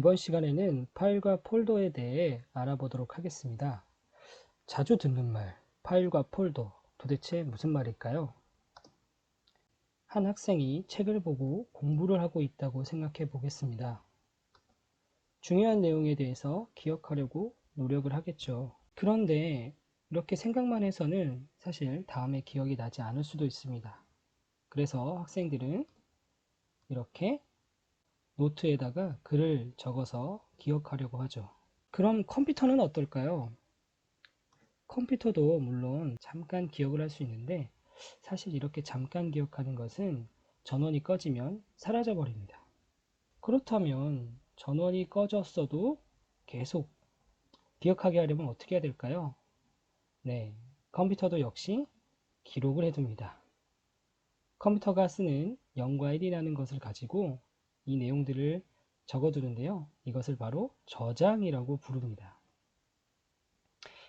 이번 시간에는 파일과 폴더에 대해 알아보도록 하겠습니다. 자주 듣는 말, 파일과 폴더, 도대체 무슨 말일까요? 한 학생이 책을 보고 공부를 하고 있다고 생각해 보겠습니다. 중요한 내용에 대해서 기억하려고 노력을 하겠죠. 그런데 이렇게 생각만 해서는 사실 다음에 기억이 나지 않을 수도 있습니다. 그래서 학생들은 이렇게 노트에다가 글을 적어서 기억하려고 하죠. 그럼 컴퓨터는 어떨까요? 컴퓨터도 물론 잠깐 기억을 할 수 있는데 사실 이렇게 잠깐 기억하는 것은 전원이 꺼지면 사라져 버립니다. 그렇다면 전원이 꺼졌어도 계속 기억하게 하려면 어떻게 해야 될까요? 네, 컴퓨터도 역시 기록을 해둡니다. 컴퓨터가 쓰는 0과 1이라는 것을 가지고 이 내용들을 적어두는데요. 이것을 바로 저장이라고 부릅니다.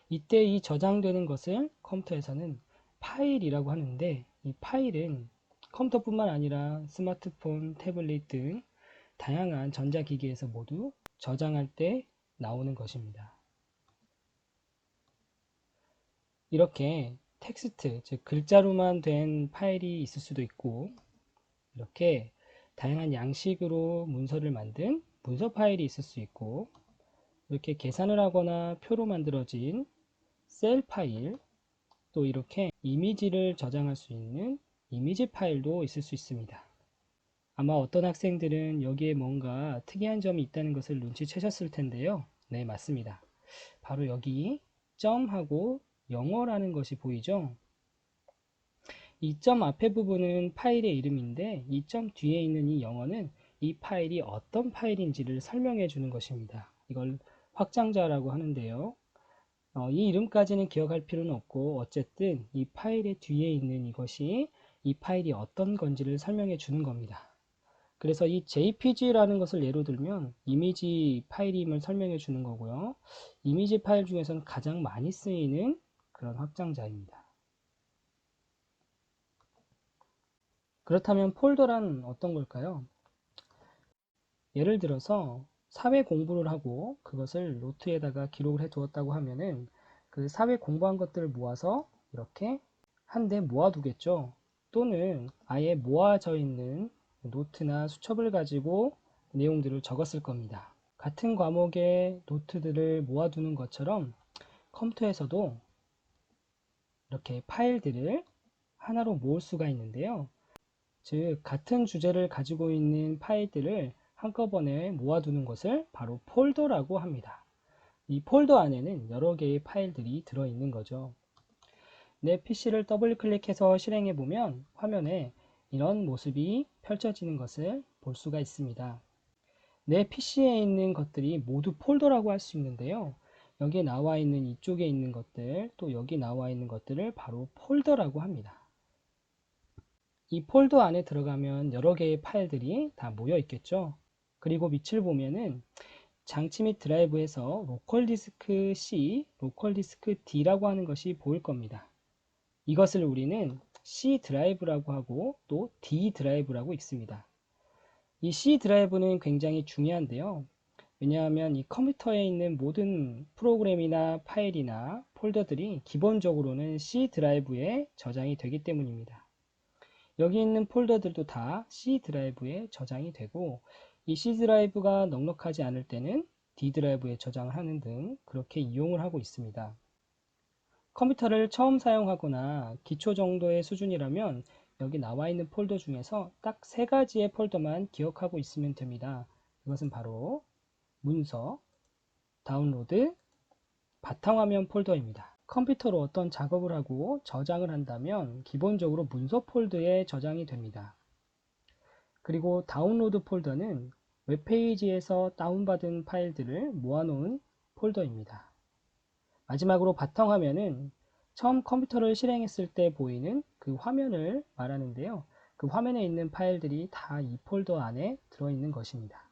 이때 이 저장되는 것을 컴퓨터에서는 파일이라고 하는데, 이 파일은 컴퓨터뿐만 아니라 스마트폰, 태블릿 등 다양한 전자기기에서 모두 저장할 때 나오는 것입니다. 이렇게 텍스트, 즉 글자로만 된 파일이 있을 수도 있고, 이렇게 다양한 양식으로 문서를 만든 문서 파일이 있을 수 있고, 이렇게 계산을 하거나 표로 만들어진 셀 파일, 또 이렇게 이미지를 저장할 수 있는 이미지 파일도 있을 수 있습니다. 아마 어떤 학생들은 여기에 뭔가 특이한 점이 있다는 것을 눈치채셨을 텐데요. 네, 맞습니다. 바로 여기 점하고 영어라는 것이 보이죠? 이 점 앞에 부분은 파일의 이름인데 이 점 뒤에 있는 이 영어는 이 파일이 어떤 파일인지를 설명해 주는 것입니다. 이걸 확장자라고 하는데요. 이 이름까지는 기억할 필요는 없고 어쨌든 이 파일의 뒤에 있는 이것이 이 파일이 어떤 건지를 설명해 주는 겁니다. 그래서 이 JPG라는 것을 예로 들면 이미지 파일임을 설명해 주는 거고요. 이미지 파일 중에서는 가장 많이 쓰이는 그런 확장자입니다. 그렇다면 폴더란 어떤 걸까요? 예를 들어서 사회 공부를 하고 그것을 노트에다가 기록을 해 두었다고 하면은 그 사회 공부한 것들을 모아서 이렇게 한데 모아두겠죠. 또는 아예 모아져 있는 노트나 수첩을 가지고 내용들을 적었을 겁니다. 같은 과목의 노트들을 모아두는 것처럼 컴퓨터에서도 이렇게 파일들을 하나로 모을 수가 있는데요. 즉 같은 주제를 가지고 있는 파일들을 한꺼번에 모아두는 것을 바로 폴더라고 합니다. 이 폴더 안에는 여러 개의 파일들이 들어있는 거죠. 내 PC를 더블 클릭해서 실행해 보면 화면에 이런 모습이 펼쳐지는 것을 볼 수가 있습니다. 내 PC에 있는 것들이 모두 폴더라고 할 수 있는데요. 여기에 나와 있는 이쪽에 있는 것들, 또 여기 나와 있는 것들을 바로 폴더라고 합니다. 이 폴더 안에 들어가면 여러 개의 파일들이 다 모여 있겠죠. 그리고 밑을 보면은 장치 및 드라이브에서 로컬 디스크 C, 로컬 디스크 D라고 하는 것이 보일 겁니다. 이것을 우리는 C 드라이브라고 하고 또 D 드라이브라고 읽습니다. 이 C 드라이브는 굉장히 중요한데요. 왜냐하면 이 컴퓨터에 있는 모든 프로그램이나 파일이나 폴더들이 기본적으로는 C 드라이브에 저장이 되기 때문입니다. 여기 있는 폴더들도 다 C 드라이브에 저장이 되고 이 C 드라이브가 넉넉하지 않을 때는 D 드라이브에 저장을 하는 등 그렇게 이용을 하고 있습니다. 컴퓨터를 처음 사용하거나 기초 정도의 수준이라면 여기 나와 있는 폴더 중에서 딱 3가지의 폴더만 기억하고 있으면 됩니다. 그것은 바로 문서, 다운로드, 바탕화면 폴더입니다. 컴퓨터로 어떤 작업을 하고 저장을 한다면 기본적으로 문서 폴더에 저장이 됩니다. 그리고 다운로드 폴더는 웹페이지에서 다운받은 파일들을 모아놓은 폴더입니다. 마지막으로 바탕화면은 처음 컴퓨터를 실행했을 때 보이는 그 화면을 말하는데요. 그 화면에 있는 파일들이 다 이 폴더 안에 들어있는 것입니다.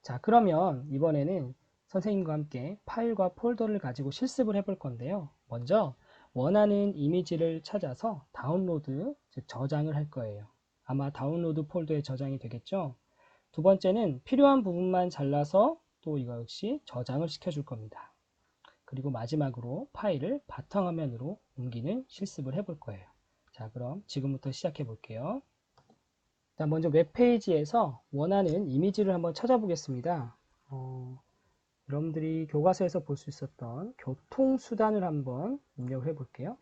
자, 그러면 이번에는 선생님과 함께 파일과 폴더를 가지고 실습을 해볼 건데요. 먼저 원하는 이미지를 찾아서 다운로드, 즉 저장을 할 거예요. 아마 다운로드 폴더에 저장이 되겠죠. 두 번째는 필요한 부분만 잘라서 또 이거 역시 저장을 시켜줄 겁니다. 그리고 마지막으로 파일을 바탕화면으로 옮기는 실습을 해볼 거예요. 자, 그럼 지금부터 시작해 볼게요. 자, 먼저 웹페이지에서 원하는 이미지를 한번 찾아보겠습니다. 여러분들이 교과서에서 볼 수 있었던 교통수단을 한번 입력을 해 볼게요.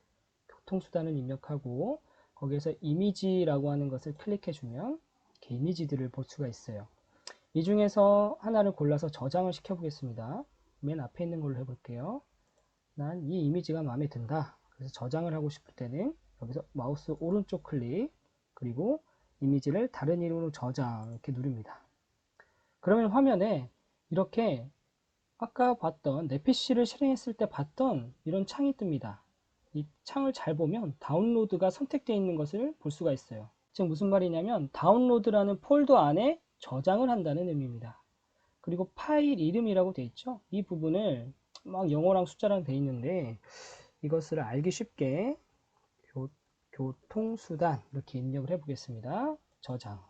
교통수단을 입력하고 거기에서 이미지라고 하는 것을 클릭해 주면 이렇게 이미지들을 볼 수가 있어요. 이 중에서 하나를 골라서 저장을 시켜 보겠습니다. 맨 앞에 있는 걸로 해볼게요. 난 이 이미지가 마음에 든다. 그래서 저장을 하고 싶을 때는 여기서 마우스 오른쪽 클릭, 그리고 이미지를 다른 이름으로 저장 이렇게 누릅니다. 그러면 화면에 이렇게 아까 봤던 내 PC를 실행했을 때 봤던 이런 창이 뜹니다. 이 창을 잘 보면 다운로드가 선택되어 있는 것을 볼 수가 있어요. 즉 무슨 말이냐면 다운로드라는 폴더 안에 저장을 한다는 의미입니다. 그리고 파일 이름이라고 되어 있죠. 이 부분을 막 영어랑 숫자랑 되어 있는데 이것을 알기 쉽게 교통수단 이렇게 입력을 해 보겠습니다. 저장.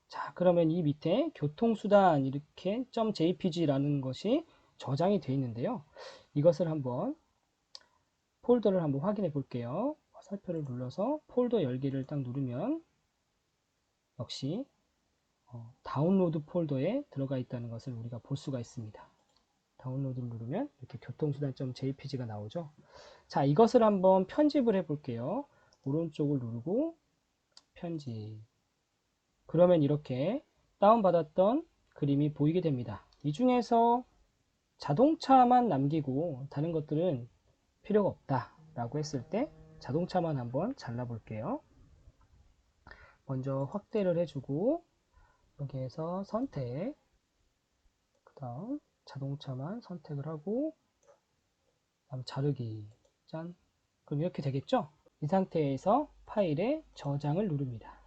자, 그러면 이 밑에 교통수단 이렇게 .jpg라는 것이 저장이 되어 있는데요. 이것을 한번 폴더를 한번 확인해 볼게요. 화살표를 눌러서 폴더 열기를 딱 누르면 역시 다운로드 폴더에 들어가 있다는 것을 우리가 볼 수가 있습니다. 다운로드를 누르면 이렇게 교통수단.jpg가 나오죠. 자, 이것을 한번 편집을 해 볼게요. 오른쪽을 누르고 편집. 그러면 이렇게 다운받았던 그림이 보이게 됩니다. 이 중에서 자동차만 남기고 다른 것들은 필요가 없다 라고 했을 때 자동차만 한번 잘라 볼게요. 먼저 확대를 해주고 여기에서 선택, 그 다음 자동차만 선택을 하고 다음 자르기. 짠. 그럼 이렇게 되겠죠? 이 상태에서 파일에 저장을 누릅니다.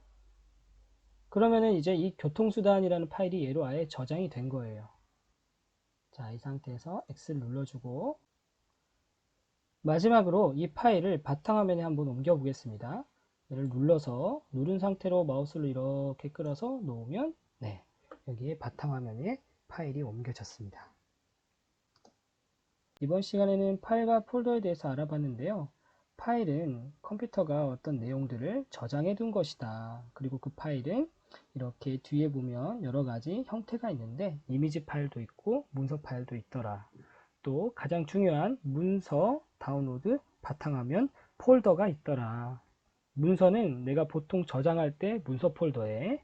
그러면은 이제 이 교통수단이라는 파일이 얘로 아예 저장이 된 거예요. 자, 이 상태에서 X를 눌러주고 마지막으로 이 파일을 바탕화면에 한번 옮겨 보겠습니다. 얘를 눌러서 누른 상태로 마우스를 이렇게 끌어서 놓으면 네, 여기에 바탕화면에 파일이 옮겨졌습니다. 이번 시간에는 파일과 폴더에 대해서 알아봤는데요. 파일은 컴퓨터가 어떤 내용들을 저장해 둔 것이다. 그리고 그 파일은 이렇게 뒤에 보면 여러 가지 형태가 있는데 이미지 파일도 있고 문서 파일도 있더라. 또 가장 중요한 문서 다운로드 바탕화면 폴더가 있더라. 문서는 내가 보통 저장할 때 문서 폴더에,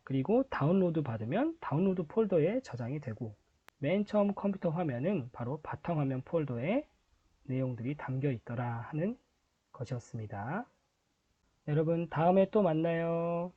그리고 다운로드 받으면 다운로드 폴더에 저장이 되고 맨 처음 컴퓨터 화면은 바로 바탕화면 폴더에 내용들이 담겨 있더라 하는 것이었습니다. 여러분 다음에 또 만나요.